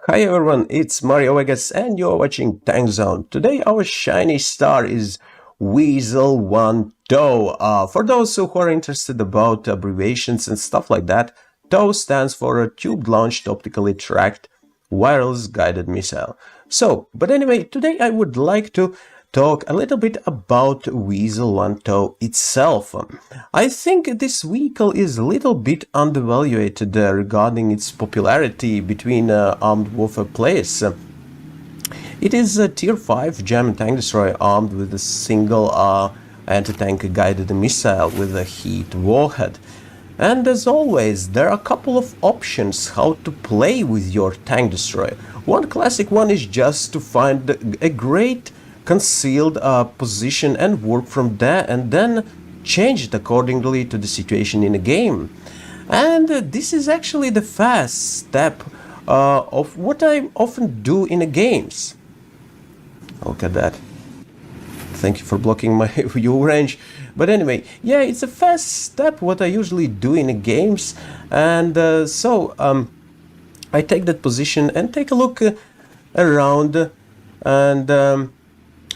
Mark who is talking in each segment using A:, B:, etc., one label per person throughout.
A: Hi everyone, it's Mario Vegas and you're watching Tank Zone. Today our shiny star is Wiesel 1 TOW. For those who are interested about abbreviations and stuff like that, TOW stands for a tube-launched optically tracked wireless guided missile. But anyway, today I would like to talk a little bit about Wiesel 1 TOW itself. I think this vehicle is a little bit undervalued regarding its popularity between armed warfare players. It is a Tier 5 German tank destroyer armed with a single anti-tank guided missile with a heat warhead. And as always, there are a couple of options how to play with your tank destroyer. One classic one is just to find a great concealed position and work from there, and then change it accordingly to the situation in a game. And this is actually the fast step of what I often do in the games. Look at that. Thank you for blocking my view range. But anyway, yeah, it's a fast step what I usually do in the games. And I take that position and take a look around, and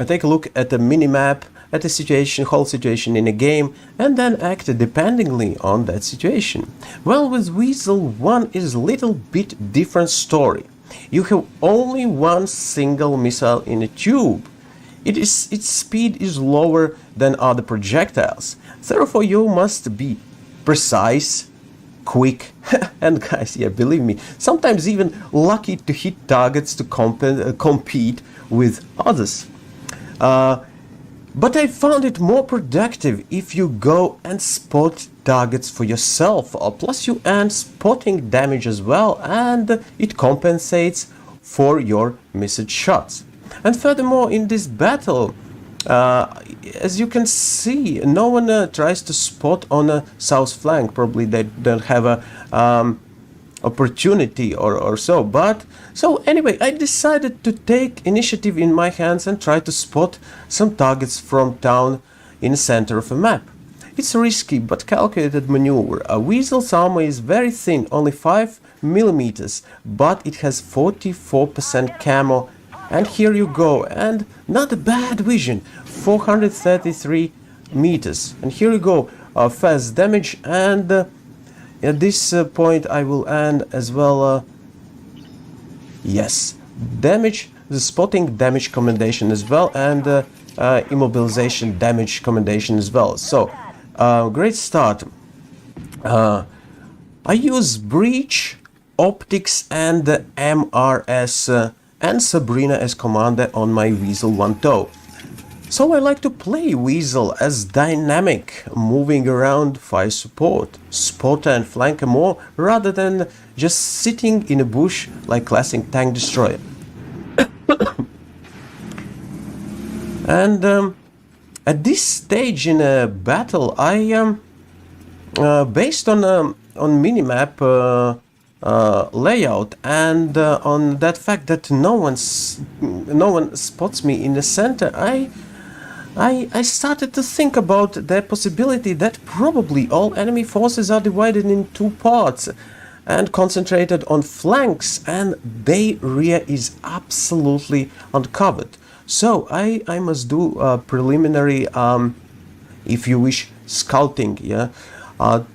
A: I take a look at the minimap, at the situation, whole situation in a game, and then act dependingly on that situation. Well, with Wiesel 1 is a little bit different story. You have only one single missile in a tube. Its speed is lower than other projectiles. Therefore, you must be precise, quick, and guys, yeah, believe me, sometimes even lucky to hit targets to compete with others. But I found it more productive if you go and spot targets for yourself. Plus you earn spotting damage as well, and it compensates for your missed shots. And furthermore, in this battle, as you can see, no one tries to spot on a south flank. Probably they don't have a opportunity or so. But so anyway, I decided to take initiative in my hands and try to spot some targets from town in the center of a map. It's a risky but calculated maneuver. A Wiesel's armor is very thin, only 5 millimeters, but it has 44% camo. And here you go, and not a bad vision, 433 meters. And here you go, fast damage, and at this point I will end as well. Yes, damage, the spotting damage commendation as well, and immobilization damage commendation as well. So, great start. I use Breach, Optics, and MRS and Sabrina as commander on my Wiesel 1 TOW. So I like to play Wiesel as dynamic, moving around, fire support, spotter and flanker more, rather than just sitting in a bush like classic tank destroyer. And at this stage in a battle, I based on minimap layout and on that fact that no one spots me in the center, I started to think about the possibility that probably all enemy forces are divided in two parts and concentrated on flanks, and their rear is absolutely uncovered. So I must do a preliminary, if you wish, scouting, yeah,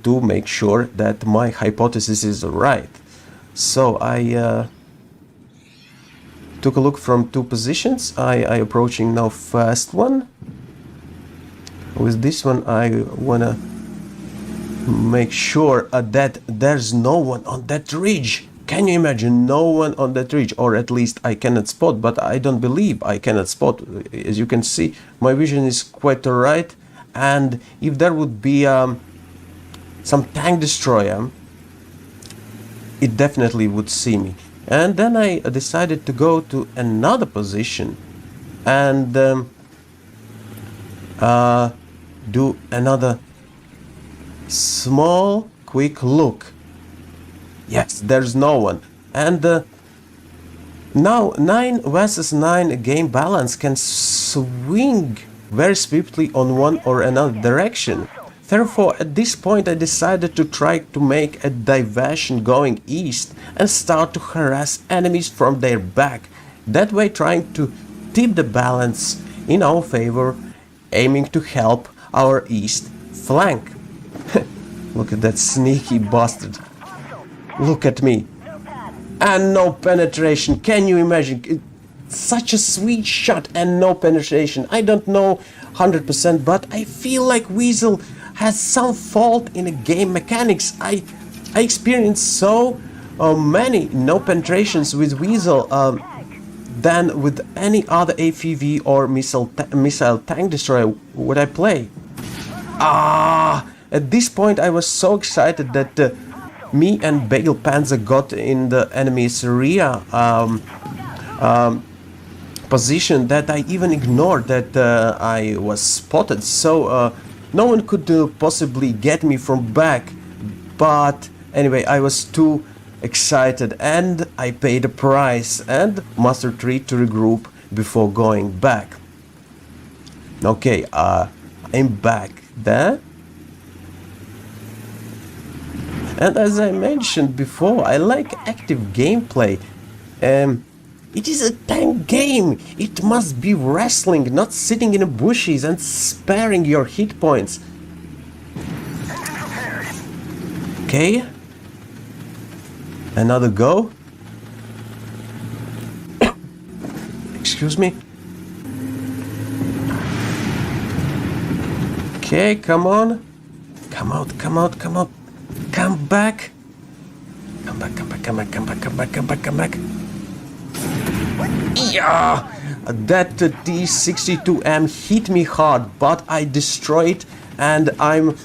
A: to make sure that my hypothesis is right. So I took a look from two positions. I approaching now first one. With this one I wanna make sure that there's no one on that ridge. Can you imagine? No one on that ridge, or at least I cannot spot, but I don't believe I cannot spot. As you can see, my vision is quite alright, and if there would be some tank destroyer, it definitely would see me. And then I decided to go to another position and do another small quick look. Yes, there's no one. And now 9 versus 9 game balance can swing very swiftly on one or another direction. Therefore, at this point I decided to try to make a diversion going east and start to harass enemies from their back, that way trying to tip the balance in our favor, aiming to help our east flank. Look at that sneaky bastard. Look at me. And no penetration. Can you imagine? Such a sweet shot and no penetration. I don't know 100%, but I feel like Wiesel has some fault in the game mechanics. I experienced so many no penetrations with Wiesel than with any other AFV or missile tank destroyer would I play. At this point I was so excited that me and Bagel Panzer got in the enemy's rear position that I even ignored that I was spotted, so no one could possibly get me from back. But anyway, I was too excited and I paid a price and mustered 3 to regroup before going back. Okay, I'm back there. And as I mentioned before, I like active gameplay. It is a tank game. It must be wrestling, not sitting in the bushes and sparing your hit points. Okay. Another go. Excuse me. Okay, come on. Come out, come out, come out. Come back. Come back, come back, come back, come back, come back, come back, come back. Yeah! That T-62M hit me hard, but I destroyed and I'm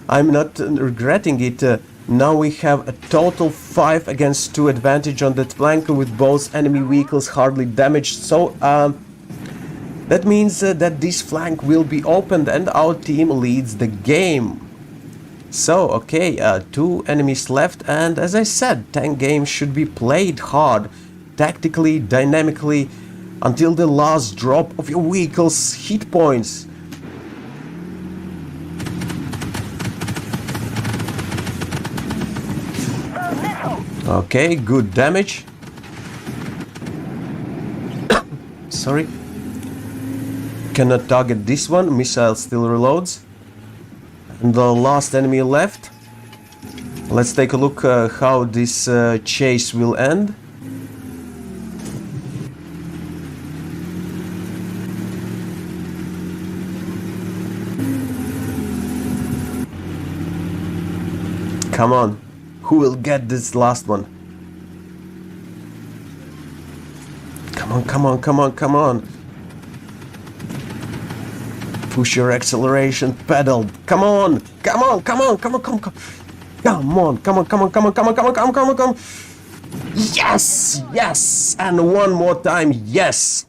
A: not regretting it. Now we have a total 5 against 2 advantage on that flank with both enemy vehicles hardly damaged. So that means that this flank will be opened and our team leads the game. So, okay, 2 enemies left, and as I said, tank game should be played hard, tactically, dynamically, until the last drop of your vehicle's hit points. Okay, good damage. Sorry. Cannot target this one, missile still reloads. And the last enemy left. Let's take a look how this chase will end. Come on, who will get this last one? Come on, come on, come on, come on. Push your acceleration pedal. Come on, come on, come on, come on, come on, come on, come on, come on, come on, come on, come on, come on, come on, come on. Yes, yes, and one more time, yes.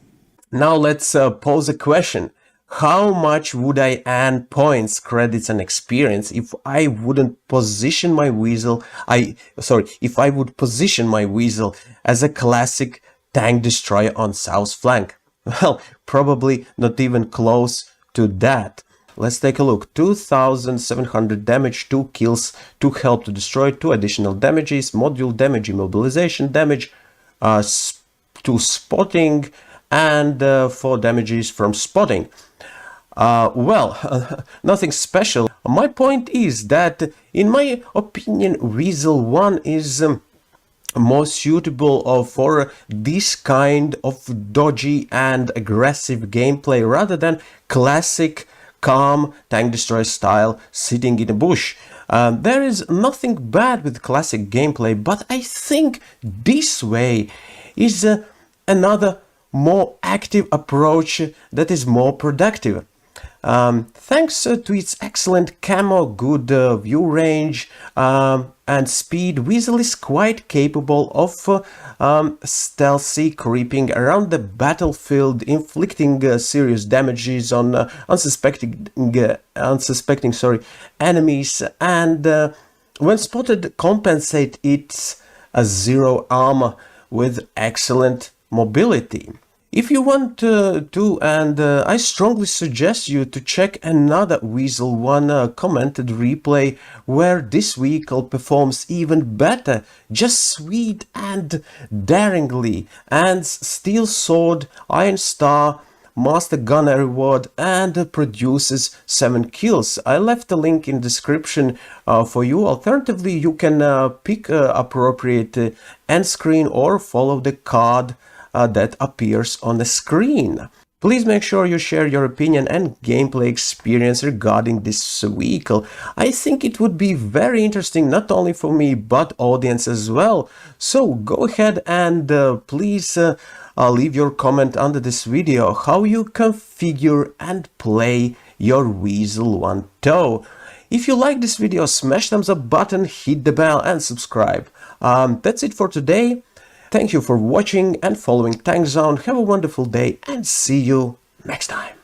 A: Now let's pose a question. How much would I earn points, credits, and experience if I wouldn't position my Wiesel? If I would position my Wiesel as a classic tank destroyer on south flank? Well, probably not even close to that. Let's take a look. 2700 damage, 2 kills, 2 help to destroy, 2 additional damages, module damage, immobilization damage, 2 spotting, and 4 damages from spotting. Nothing special. My point is that, in my opinion, Wiesel 1 is more suitable for this kind of dodgy and aggressive gameplay rather than classic calm tank destroyer style sitting in a bush. There is nothing bad with classic gameplay, but I think this way is another more active approach that is more productive. Thanks to its excellent camo, good view range and speed, Wiesel is quite capable of stealthy creeping around the battlefield, inflicting serious damages on unsuspecting enemies, and when spotted, compensate its zero armor with excellent mobility. If you want to, and I strongly suggest you to check another Wiesel 1 commented replay where this vehicle performs even better, just sweet and daringly, and Steel Sword, Iron Star, Master Gunner reward, and produces 7 kills. I left the link in description for you. Alternatively, you can pick appropriate end screen or follow the card that appears on the screen. Please make sure you share your opinion and gameplay experience regarding this vehicle. I think it would be very interesting not only for me but audience as well. So go ahead and please leave your comment under this video how you configure and play your Wiesel 1 tow. If you like this video, smash thumbs up button, hit the bell and subscribe. That's it for today. Thank you for watching and following Tank Zone. Have a wonderful day and see you next time.